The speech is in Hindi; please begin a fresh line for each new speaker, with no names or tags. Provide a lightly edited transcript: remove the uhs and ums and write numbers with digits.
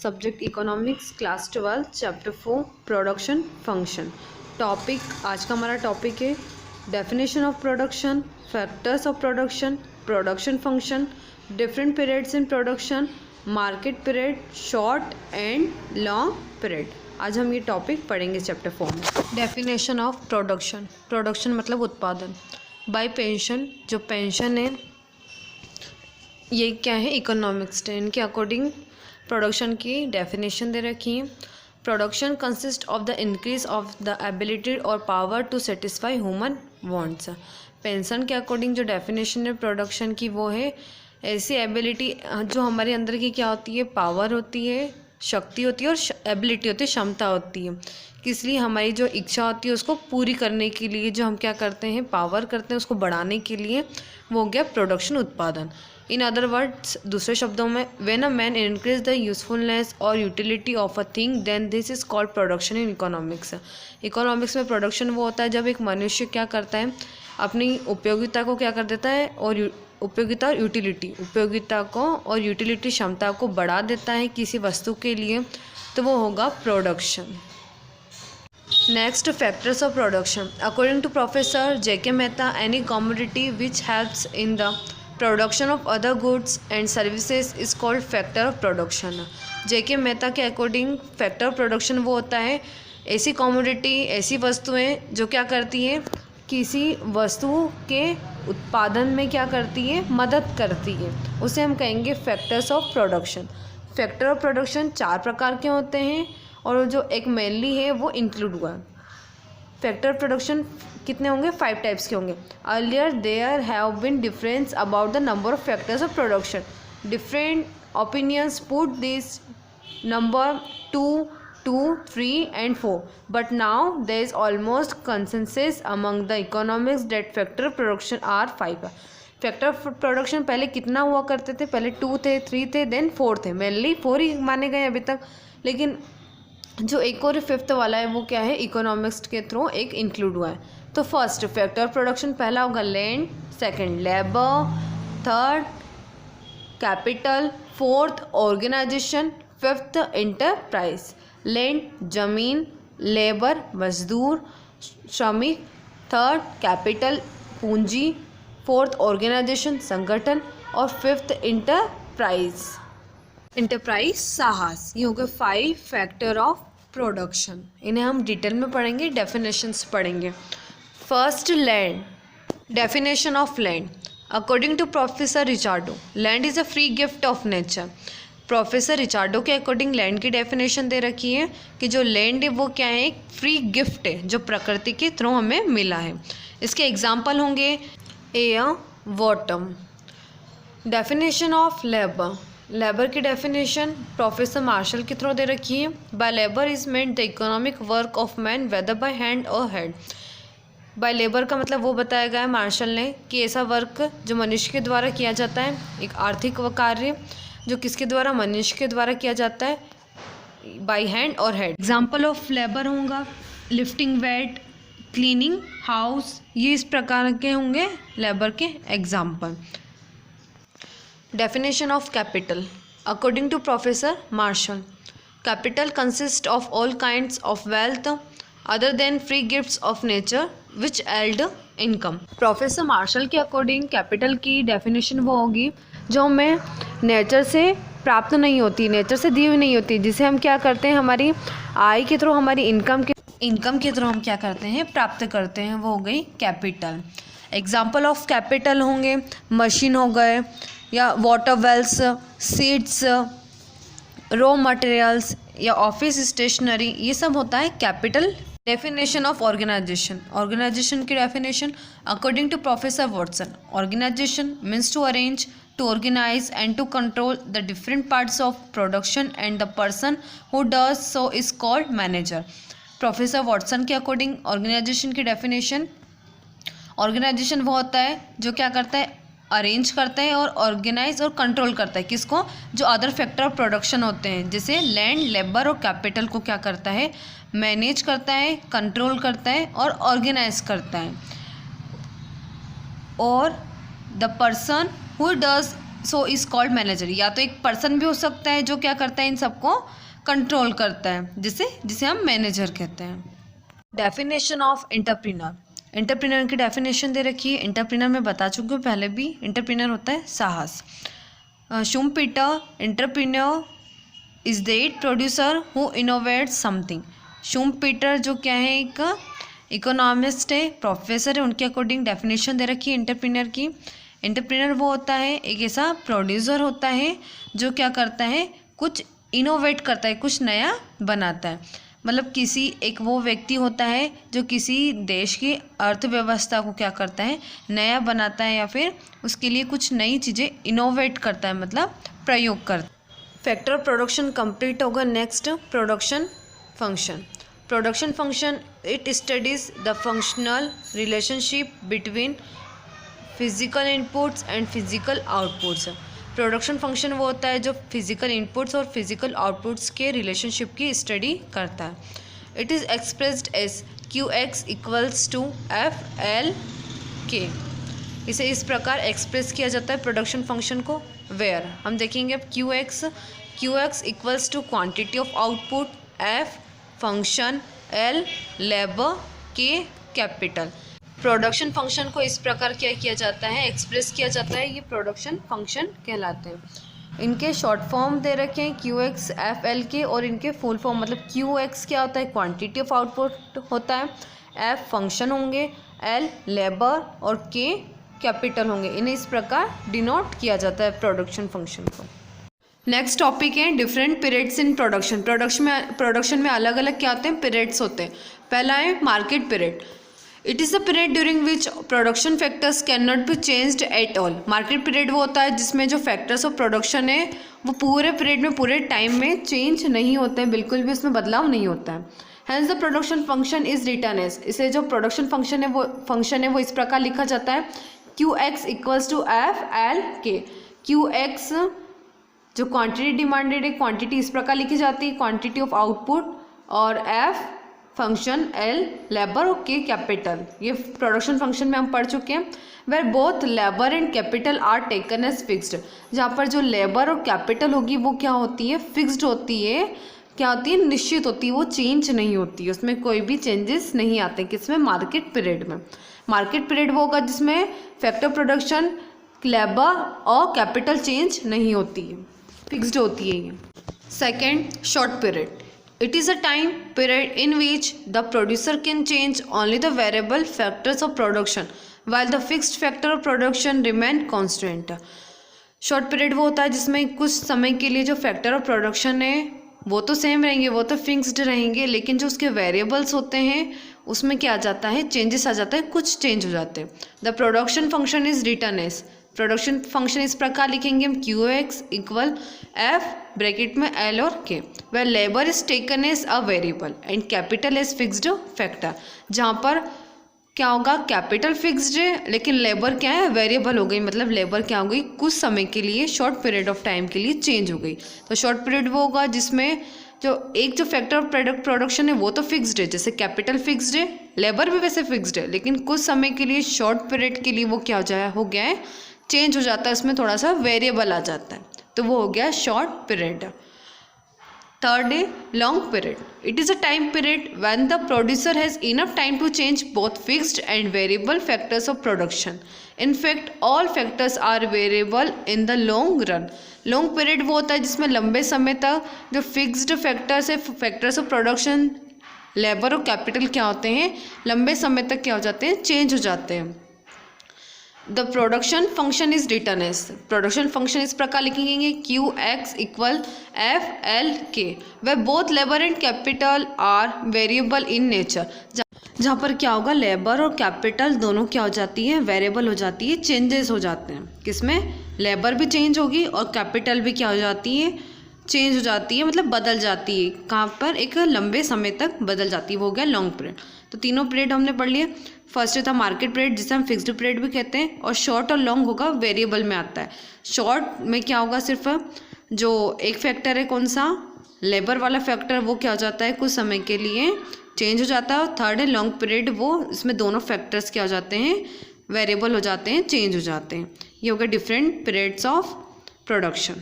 Subject economics class 12 chapter 4 production function. Topic आज का हमारा टॉपिक है definition of production, factors of production, production function, different periods in production, market period, short and long period. आज हम ये टॉपिक पढ़ेंगे चैप्टर 4 में। डेफिनेशन ऑफ प्रोडक्शन, प्रोडक्शन मतलब उत्पादन। बाय पेंशन, जो पेंशन है ये क्या है, इकोनॉमिक्स 10 के अकॉर्डिंग प्रोडक्शन की डेफिनेशन दे रखी है। Production consist of the increase of the ability और power to satisfy human wants. Penson के अकॉर्डिंग जो डेफिनेशन है प्रोडक्शन की वो है ऐसी एबिलिटी जो हमारे अंदर की क्या होती है, पावर होती है, शक्ति होती है और एबिलिटी होती है, क्षमता होती है। किस लिए हमारी जो इच्छा होती है उसको पूरी करने के लिए जो हम क्या करते हैं, पावर करते हैं उसको बढ़ाने के लिए, वो हो गया प्रोडक्शन उत्पादन। इन अदर वर्ड्स, दूसरे शब्दों में, when a man increase the usefulness और utility of a thing then this is called production in economics. Economics में प्रोडक्शन वो होता है जब एक मनुष्य क्या करता है, अपनी उपयोगिता को क्या कर देता है और उपयोगिता और यूटिलिटी, उपयोगिता को और यूटिलिटी क्षमता को बढ़ा देता है किसी वस्तु के लिए, तो वो होगा production. Next, factors of production. According to professor J.K. Mehta, any commodity which helps in the production of other goods and services is called factor of production. J.K. Mehta के अकॉर्डिंग फैक्टर ऑफ प्रोडक्शन वो होता है ऐसी कमोडिटी, ऐसी वस्तुएं जो क्या करती है, किसी वस्तु के उत्पादन में क्या करती है, मदद करती है, उसे हम कहेंगे factors of production. Factor of production 4 प्रकार के होते हैं और जो एक मेनली है वो इंक्लूड हुआ। फैक्टर ऑफ प्रोडक्शन कितने होंगे, 5 टाइप्स के होंगे। Earlier there have been difference about the number of factors of production. Different opinions put this number 2, 2, 3 and 4, but now there is almost consensus among the economics that factor of production are 5. Factor of production पहले कितना हुआ करते थे, पहले 2 थे, 3 थे, देन 4 थे, मेनली 4 ही माने गए अभी तक। लेकिन जो एक और 5th वाला है वो क्या है, इकोनॉमिक्स के थ्रू एक इंक्लूड हुआ है। तो फर्स्ट फैक्टर ऑफ प्रोडक्शन पहला होगा land, second labour, third capital, fourth organisation, fifth enterprise. Land जमीन, लेबर मजदूर श्रमिक, थर्ड कैपिटल पूंजी, फोर्थ ऑर्गेनाइजेशन संगठन और फिफ्थ इंटरप्राइज, इंटरप्राइज साहस। ये हो गए 5 फैक्टर ऑफ प्रोडक्शन। इन्हें हम डिटेल में पढ़ेंगे, डेफिनेशंस पढ़ेंगे। First, land. Definition of land according to professor Ricardo, land is a free gift of nature. Professor Ricardo के अकॉर्डिंग लैंड की डेफिनेशन दे रखी है कि जो लैंड है वो क्या है, एक फ्री गिफ्ट है जो प्रकृति के थ्रू हमें मिला है। इसके एग्जाम्पल होंगे air, water. Definition of labour. Labour की डेफिनेशन प्रोफेसर मार्शल के थ्रू दे रखी है। By labour is meant the economic work of man whether by hand और हेड। बाय लेबर का मतलब वो बताया गया है मार्शल ने कि ऐसा वर्क जो मनुष्य के द्वारा किया जाता है, एक आर्थिक कार्य जो किसके द्वारा, मनुष्य के द्वारा किया जाता है, बाय हैंड और हेड। एग्जाम्पल ऑफ लेबर होगा लिफ्टिंग वेट, क्लीनिंग हाउस, ये इस प्रकार के होंगे लेबर के example. Definition of capital according to professor Marshall, capital consist of all kinds of wealth other than free gifts of nature which yield income. Professor Marshall के अकॉर्डिंग कैपिटल की डेफिनेशन वो होगी जो हमें नेचर से प्राप्त नहीं होती, नेचर से दी हुई नहीं होती, जिसे हम क्या करते हैं, हमारी आय के थ्रू, हमारी इनकम के थ्रू हम क्या करते हैं, प्राप्त करते हैं, वो हो गई कैपिटल। एग्जाम्पल ऑफ कैपिटल होंगे मशीन हो गए या water wells, seeds, raw materials या ऑफिस स्टेशनरी, ये सब होता है capital. Definition of organization. Organization की definition according to professor Watson, organization means to arrange, to organize and to control the different parts of production and the person who does so is called manager. Professor Watson के अकॉर्डिंग ऑर्गेनाइजेशन की डेफिनेशन, ऑर्गेनाइजेशन वो होता है जो क्या करता है, अरेंज करता है और ऑर्गेनाइज और कंट्रोल करता है किसको, जो अदर फैक्टर ऑफ प्रोडक्शन होते हैं, जैसे लैंड, लेबर और कैपिटल को क्या करता है, मैनेज करता है, कंट्रोल करता है और ऑर्गेनाइज करता है। और the person who does so is called manager. या तो एक पर्सन भी हो सकता है जो क्या करता है, इन सबको कंट्रोल करता है, जिसे हम मैनेजर कहते हैं। Definition of entrepreneur. एंटरप्रेन्योर की डेफिनेशन दे रखी है। एंटरप्रेन्योर में बता चुकी हूँ पहले भी, एंटरप्रेन्योर होता है साहस। Schumpeter, entrepreneur is that producer who innovates something. Schumpeter जो क्या है, एक इकोनॉमिस्ट है, प्रोफेसर है, उनके अकॉर्डिंग डेफिनेशन दे रखी है एंटरप्रेन्योर की। एंटरप्रेन्योर वो होता है, एक ऐसा प्रोड्यूसर होता है जो क्या करता है, कुछ इनोवेट करता है, कुछ नया बनाता है। मतलब किसी एक वो व्यक्ति होता है जो किसी देश की अर्थव्यवस्था को क्या करता है, नया बनाता है, या फिर उसके लिए कुछ नई चीज़ें इनोवेट करता है, मतलब प्रयोग करता है। फैक्टर ऑफ प्रोडक्शन कंप्लीट होगा। Next, production function. Production function it studies the functional relationship between physical inputs and physical outputs. Production function वो होता है जो फिजिकल इनपुट्स और फिजिकल आउटपुट्स के रिलेशनशिप की स्टडी करता है। It is expressed as QX equals to FL/K। इसे इस प्रकार एक्सप्रेस किया जाता है प्रोडक्शन फंक्शन को, वेयर हम देखेंगे अब QX equals to quantity of output, F function, L labour, K capital. Production function को इस प्रकार क्या किया जाता है, एक्सप्रेस किया जाता है, ये प्रोडक्शन फंक्शन कहलाते हैं। इनके शॉर्ट फॉर्म दे रखे हैं QX FL/K, और इनके फुल फॉर्म मतलब QX क्या होता है, क्वांटिटी ऑफ आउटपुट होता है, F फंक्शन होंगे, L लेबर और K कैपिटल होंगे। इन्हें इस प्रकार डिनोट किया जाता है प्रोडक्शन फंक्शन को। नेक्स्ट टॉपिक है different periods in production. Production में अलग अलग क्या होते हैं, पीरियड्स होते हैं। पहला है market period. It is the period during which production factors can not be changed at all. Market period वो होता है जिसमें जो फैक्टर्स ऑफ प्रोडक्शन है वो पूरे पीरियड में, पूरे टाइम में चेंज नहीं होते हैं, बिल्कुल भी उसमें बदलाव नहीं होता है। Hence the production function is written as. इसे जो प्रोडक्शन फंक्शन है वो इस प्रकार लिखा जाता है, QX equals to FL/K। QX जो क्वांटिटी डिमांडेड है, क्वांटिटी इस प्रकार लिखी जाती है, क्वांटिटी ऑफ आउटपुट, और F फंक्शन, L लेबर और K कैपिटल। ये प्रोडक्शन फंक्शन में हम पढ़ चुके हैं। Where both labour and capital are taken as fixed. जहाँ पर जो लेबर और कैपिटल होगी वो क्या होती है, फिक्स्ड होती है, क्या होती है, निश्चित होती है, वो चेंज नहीं होती है, उसमें कोई भी चेंजेस नहीं आते। किसमें, मार्केट पीरियड में। मार्केट पीरियड वो होगा जिसमें फैक्टर प्रोडक्शन, लेबर और कैपिटल चेंज नहीं होती है, फिक्स्ड होती है ये। Second, short period. It is a time period in which the producer can change only the variable factors of production while the fixed factor of production remain constant. Short period वो होता है जिसमें कुछ समय के लिए जो फैक्टर ऑफ प्रोडक्शन है वो तो सेम रहेंगे, वो तो फिक्स्ड रहेंगे, लेकिन जो उसके वेरिएबल्स होते हैं उसमें क्या आ जाता है, चेंजेस आ जाता है, कुछ चेंज हो जाते हैं। The production function is written as. Production function इस प्रकार लिखेंगे हम, QX इक्वल F ब्रैकेट में L और K, where labour is taken as a variable and capital as fixed factor. जहाँ पर क्या होगा, कैपिटल फिक्स्ड है लेकिन लेबर क्या है, वेरिएबल हो गई, मतलब लेबर क्या हो गई, कुछ समय के लिए, शॉर्ट पीरियड ऑफ टाइम के लिए चेंज हो गई। तो शॉर्ट पीरियड वो होगा जिसमें जो फैक्टर ऑफ प्रोडक्शन है वो तो फिक्स्ड है, जैसे कैपिटल फिक्स्ड है, लेबर भी वैसे फिक्स्ड है, लेकिन कुछ समय के लिए, शॉर्ट पीरियड के लिए वो क्या हो गया है, चेंज हो जाता है, उसमें थोड़ा सा वेरिएबल आ जाता है, तो वो हो गया शॉर्ट पीरियड। थर्ड है long period. It is a time period when the producer has enough time to change both fixed and variable factors of production. In fact all factors are variable in the long run. Long period वो होता है जिसमें लंबे समय तक जो फिक्स्ड फैक्टर्स है, फैक्टर्स ऑफ प्रोडक्शन, लेबर और कैपिटल क्या होते हैं, लंबे समय तक क्या हो जाते हैं, चेंज हो जाते हैं। The production function is written as. Production function इस प्रकार लिखेंगे, QX equal FL/K, where both labour and capital are variable in nature. जहाँ पर क्या होगा, लेबर और कैपिटल दोनों क्या हो जाती है, वेरिएबल हो जाती है, चेंजेस हो जाते हैं। किसमें, लेबर भी चेंज होगी और कैपिटल भी क्या हो जाती है, चेंज हो जाती है, मतलब बदल जाती है। कहाँ पर, एक लंबे समय तक बदल जाती है, वो हो गया लॉन्ग पीरियड। तो तीनों पीरियड हमने पढ़ लिए। फर्स्ट था मार्केट पीरियड जिसे हम फिक्स्ड पीरियड भी कहते हैं, और शॉर्ट और लॉन्ग होगा वेरिएबल में आता है। शॉर्ट में क्या होगा, सिर्फ जो एक फैक्टर है, कौन सा, लेबर वाला फैक्टर, वो क्या हो जाता है, कुछ समय के लिए चेंज हो जाता है। और थर्ड है लॉन्ग पीरियड, वो इसमें दोनों फैक्टर्स क्या हो जाते हैं, वेरिएबल हो जाते हैं, चेंज हो जाते हैं। ये हो गया डिफरेंट पीरियड्स ऑफ प्रोडक्शन।